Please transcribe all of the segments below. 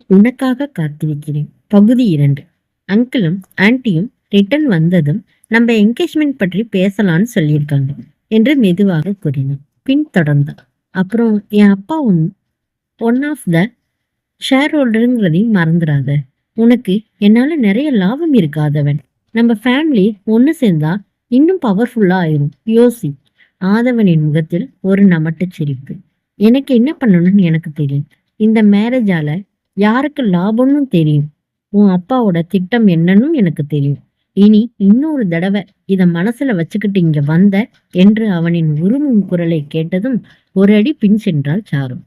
உனக்காக காத்திருக்கிறேன் பகுதி 2. அங்கிளும் ஆன்ட்டியும் ரிட்டர்ன் வந்ததும் நம்ம என்கேஜ்மெண்ட் பற்றி பேசலான்னு சொல்லியிருக்காங்க என்று மெதுவாக கூறினான். பின் தொடர்ந்தான். அப்புறம் என் அப்பா ஒன் ஆஃப் த ஷேர் ஹோல்டருங்கிறதையும் மறந்துடாத. உனக்கு என்னால நிறைய லாபம் இருக்காதவன். நம்ம ஃபேமிலி ஒன்று சேர்ந்தா இன்னும் பவர்ஃபுல்லா ஆயிரும். யோசி. ஆதவனின் முகத்தில் ஒரு நமட்டு சிரிப்பு. எனக்கு என்ன பண்ணணும்னு எனக்கு தெரியும். இந்த மேரேஜால யாருக்கு லாபம்னு தெரியும். உன் அப்பாவோட திட்டம் என்னன்னு எனக்கு தெரியும். இனி இன்னொரு தடவை இத மனசுல வச்சுக்கிட்டு இங்க வந்த என்று அவனின் உருமும் குரலை கேட்டதும் ஒரு அடி பின் சென்றாள் சாரு.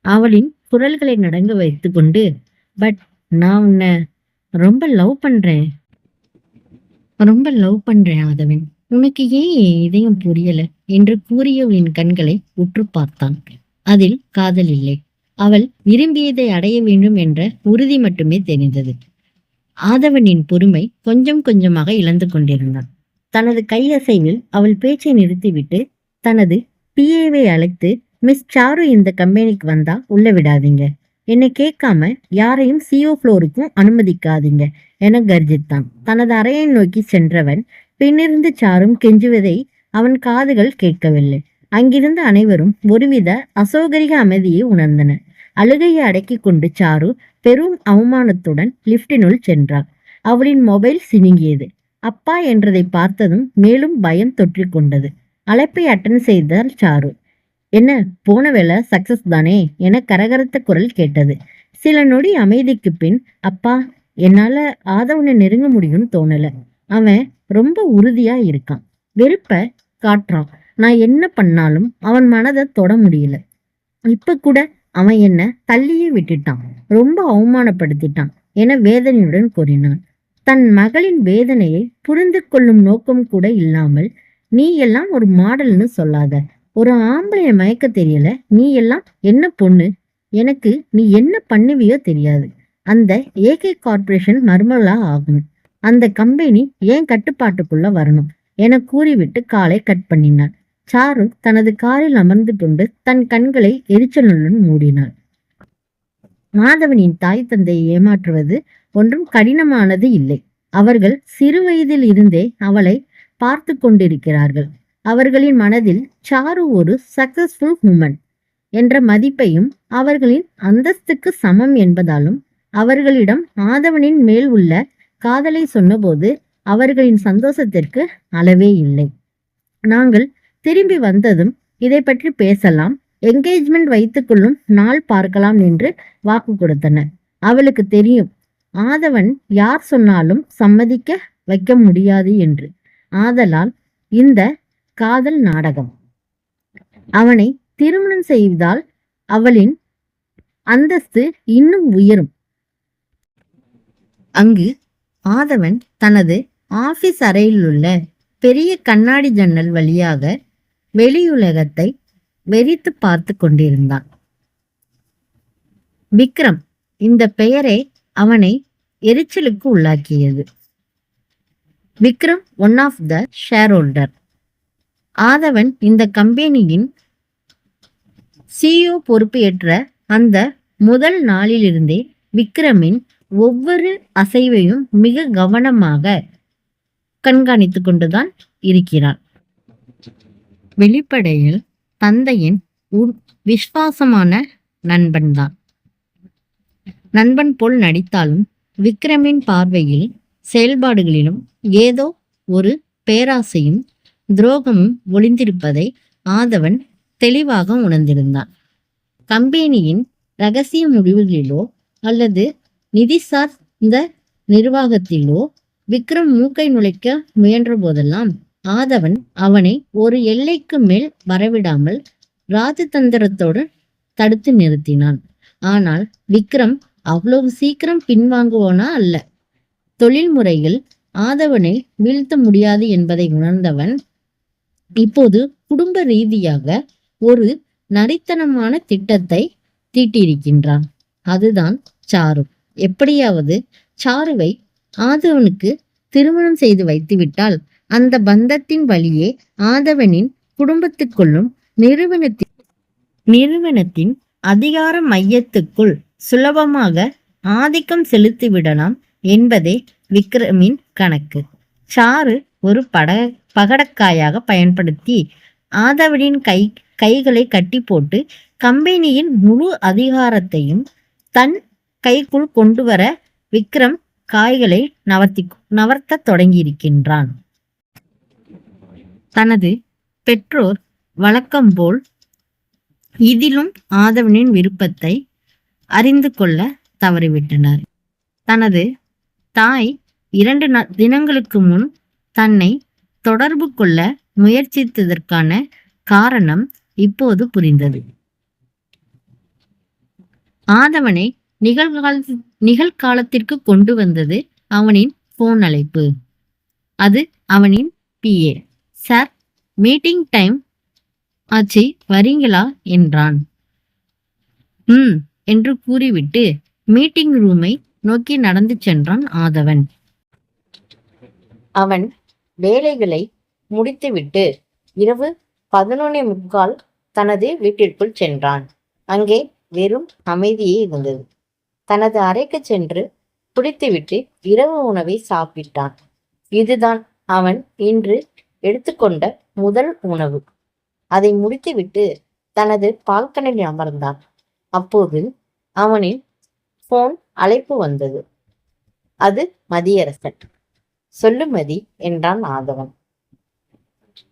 அவளின் குரல்களை நடங்க வைத்து கொண்டு, பட் நான் உன்னை ரொம்ப லவ் பண்றேன் ஆதவன். உனக்கு ஏன் என் இதயம் புரியல என்று கூறியவளின் கண்களை உற்று பார்த்தான். அதில் காதல் இல்லை. அவள் விரும்பியதை அடைய வேண்டும் என்ற உறுதி மட்டுமே தெரிந்தது. ஆதவனின் பொறுமை கொஞ்சம் கொஞ்சமாக இழந்து கொண்டிருந்தான். தனது கையசைவில் அவள் பேச்சை நிறுத்திவிட்டு தனது பிஏவை அழைத்து, மிஸ் சாரு இந்த கம்பெனிக்கு வந்தா உள்ள விடாதீங்க. என்னை கேட்காம யாரையும் சிஓ ஃப்ளோருக்கும் அனுமதிக்காதீங்க என கர்ஜித்தான். தனது அறையை நோக்கி சென்றவன் பின்னிருந்து சாரும் கெஞ்சுவதை அவன் காதுகள் கேட்கவில்லை. அங்கிருந்த அனைவரும் ஒருவித அசௌகரிய அமைதியை உணர்ந்தனர். அழுகையை அடக்கி கொண்டு சாரு பெரும் அவமானத்துடன் லிப்டினுள் சென்றாள். அவளின் மொபைல் சினுங்கியது. அப்பா என்றதை பார்த்ததும் மேலும் பயம் தொற்றிக் கொண்டது. அழைப்பை அட்டன் செய்தால் சாரு. என்ன, போன வேலை சக்சஸ் தானே என கரகரத்த குரல் கேட்டது. சில நொடி அமைதிக்கு பின், அப்பா, என்னால ஆதவனை நெருங்க முடியும்னு தோணல. அவன் ரொம்ப உறுதியா இருக்கான். வெறுப்ப காட்டுறான். நான் என்ன பண்ணாலும் அவன் மனதை தொட முடியல. இப்ப கூட அவன் என்ன தள்ளியே விட்டுட்டான். ரொம்ப அவமானப்படுத்திட்டான் என வேதனையுடன் கூறினான். தன் மகளின் வேதனையை புரிந்து கொள்ளும் நோக்கம் கூட இல்லாமல், நீ எல்லாம் ஒரு மாடல்னு சொல்லாத. ஒரு ஆம்பளைய மயக்க தெரியல. நீ எல்லாம் என்ன பொண்ணு? எனக்கு நீ என்ன பண்ணுவியோ தெரியாது. அந்த ஏகே கார்பரேஷன் மருமகளா ஆகணும். அந்த கம்பெனி ஏன் கட்டுப்பாட்டுக்குள்ள வரணும் என கூறிவிட்டு காலை கட் பண்ணினாள். சாரு தனது காரில் அமர்ந்து கொண்டு தன் கண்களை எரிச்சலுடன் மூடினாள். மாதவனின் தாய் தந்தையை ஏமாற்றுவது ஒன்றும் கடினமானது இல்லை. அவர்கள் சிறு வயதில் இருந்தே அவளை பார்த்து கொண்டிருக்கிறார்கள். அவர்களின் மனதில் சாரு ஒரு சக்சஸ்ஃபுல் உமன் என்ற மதிப்பையும் அவர்களின் அந்தஸ்துக்கு சமம் என்பதாலும் அவர்களிடம் ஆதவனின் மேல் உள்ள காதலை சொன்னபோது அவர்களின் சந்தோஷத்திற்கு அளவே இல்லை. நாங்கள் திரும்பி வந்ததும் இதை பற்றி பேசலாம், என்கேஜ்மெண்ட் வைத்துக்கொள்ளும் நாள் பார்க்கலாம் என்று வாக்கு கொடுத்தனர். அவளுக்கு தெரியும் ஆதவன் யார் சொன்னாலும் சம்மதிக்க வைக்க முடியாது என்று. ஆதலால் இந்த காதல் நாடகம். அவனை திருமணம் செய்தால் அவளின் அந்தஸ்து இன்னும் உயரும். அங்கு ஆதவன் தனது ஆபீஸ் அறையில் உள்ள பெரிய கண்ணாடி ஜன்னல் வழியாக வெளியுலகத்தை வெறித்து பார்த்து கொண்டிருந்தான். விக்ரம் இந்த பெயரை அவனை எரிச்சலுக்கு உள்ளாக்கியது. Vikram one of the shareholder. Aadhavan இந்த கம்பெனியின் சிஇஓ பொறுப்பு ஏற்ற அந்த முதல் நாளிலிருந்தே விக்ரமின் ஒவ்வொரு அசைவையும் மிக கவனமாக கண்காணித்து கொண்டுதான் இருக்கிறான். வெளிப்படையில் தந்தையின் விசுவாசமான நண்பன் போல் நடித்தாலும் விக்ரமின் பார்வையில் செயல்பாடுகளிலும் ஏதோ ஒரு பேராசையும் துரோகமும் ஒளிந்திருப்பதை ஆதவன் தெளிவாக உணர்ந்திருந்தான். கம்பெனியின் இரகசிய முடிவுகளிலோ அல்லது நிதி சார்ந்த நிர்வாகத்திலோ விக்ரம் மூக்கை நுழைக்க முயன்ற போதெல்லாம் ஆதவன் அவனை ஒரு எல்லைக்கு மேல் வரவிடாமல் ராஜதந்திரத்தோடு தடுத்து நிறுத்தினான். ஆனால் விக்ரம் அவ்வளவு சீக்கிரம் பின்வாங்குவோனா அல்ல. தொழில் முறையில் ஆதவனை வீழ்த்த முடியாது என்பதை உணர்ந்தவன் இப்போது குடும்ப ரீதியாக ஒரு நரித்தனமான திட்டத்தை தீட்டியிருக்கின்றான். அதுதான் சாரு. எப்படியாவது சாருவை ஆதவனுக்கு திருமணம் செய்து வைத்துவிட்டால் அந்த பந்தத்தின் வழியே ஆதவனின் குடும்பத்துக்குள்ளும் நிறுவனத்தின் அதிகார மையத்துக்குள் சுலபமாக ஆதிக்கம் செலுத்திவிடலாம் என்பதே விக்ரமின் கணக்கு. சாரு ஒரு பகடக்காயாக பயன்படுத்தி ஆதவனின் கைகளை கட்டி போட்டு கம்பெனியின் முழு அதிகாரத்தையும் தன் கைக்குள் கொண்டு வர விக்ரம் காய்களை நவர்த்த தொடங்கியிருக்கின்றான். தனது பெற்றோர் வழக்கம்போல் இதிலும் ஆதவனின் விருப்பத்தை அறிந்து கொள்ள தவறிவிட்டனர். தனது தாய் 2 தினங்களுக்கு முன் தன்னை தொடர்பு கொள்ள முயற்சித்ததற்கான காரணம் இப்போது புரிந்தது. ஆதவனை நிகழ்காலத்திற்கு கொண்டு வந்தது அவனின் போன் அழைப்பு. அது அவனின் PA. சார், மீட்டிங் டைம் ஆச்சு, வரீங்களா என்றான். என்று கூறிவிட்டு மீட்டிங் ரூமை நோக்கி நடந்து சென்றான் ஆதவன். அவன் வேலைகளை முடித்துவிட்டு இரவு 11:45 தனது வீட்டிற்குள் சென்றான். அங்கே வெறும் அமைதியே இருந்தது. தனது அறைக்கு சென்று குடித்துவிட்டு இரவு உணவை சாப்பிட்டான். இதுதான் அவன் இன்று எடுத்துக்கொண்ட முதல் உணவு. அதை முடித்துவிட்டு தனது பால்கனில் அமர்ந்தான். அப்போது அவனின் போன் அழைப்பு வந்தது. அது மதியரசன். சொல்லு மதி என்றான் ஆதவன்.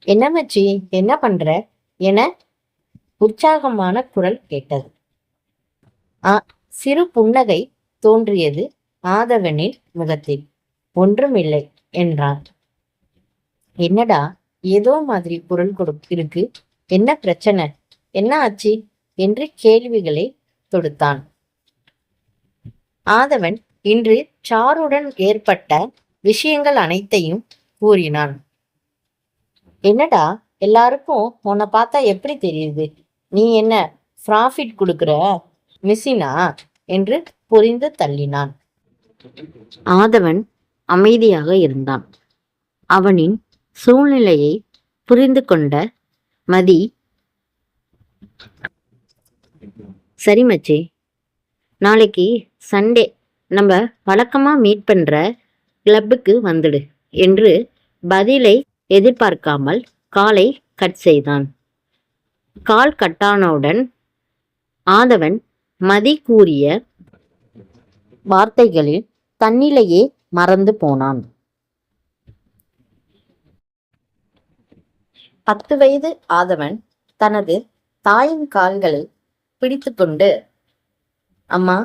என்ன மச்சி, என்ன பண்ற என உற்சாகமான குரல் கேட்டது. சிறு புன்னகை தோன்றியது ஆதவனின் முகத்தில். ஒன்றுமில்லை என்றான். என்னடா ஏதோ மாதிரி குரல் இருக்கு, என்ன பிரச்சனை, என்ன ஆச்சு என்று கேள்விகளை தொடுத்தான். ஆதவன் இன்று சாருடன் ஏற்பட்ட விஷயங்கள் அனைத்தையும் கூறினான். என்னடா, எல்லாருக்கும் உன்னை பார்த்தா எப்படி தெரியுது? நீ என்ன ப்ராஃபிட் கொடுக்குற மிஷினா என்று புரிந்து தள்ளினான். ஆதவன் அமைதியாக இருந்தான். அவனின் சூழ்நிலையை புரிந்து கொண்ட மதி, சரி மச்சி, நாளைக்கு சண்டே நம்ம வழக்கமா மீட் பண்ற கிளப்புக்கு வந்துடு என்று பதிலை எதிர்பார்க்காமல் காலை கட் செய்தான். கால் கட்டானவுடன் ஆதவன் மதி கூறிய வார்த்தைகளில் தன்னிலையே மறந்து போனான். 10 வயது ஆதவன் தனது தாயின் கால்களை பிடித்து கொண்டு, அம்மா,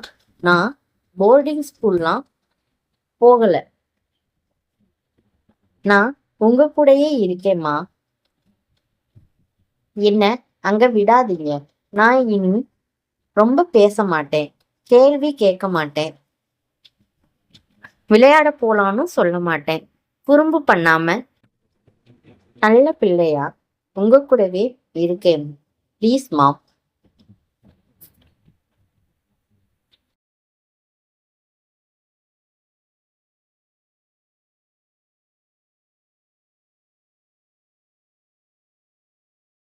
நான் போர்டிங் ஸ்கூல்லாம் போகல, நான் உங்க கூடயே இருக்கேம்மா, என்ன அங்க விடாதீங்க, நான் இனி ரொம்ப பேச மாட்டேன், கேள்வி கேட்க மாட்டேன், விளையாட போலான்னு சொல்ல மாட்டேன், குறும்பு பண்ணாம நல்ல பிள்ளையா உங்க கூடவே இருக்கேன், ப்ளீஸ் மாம்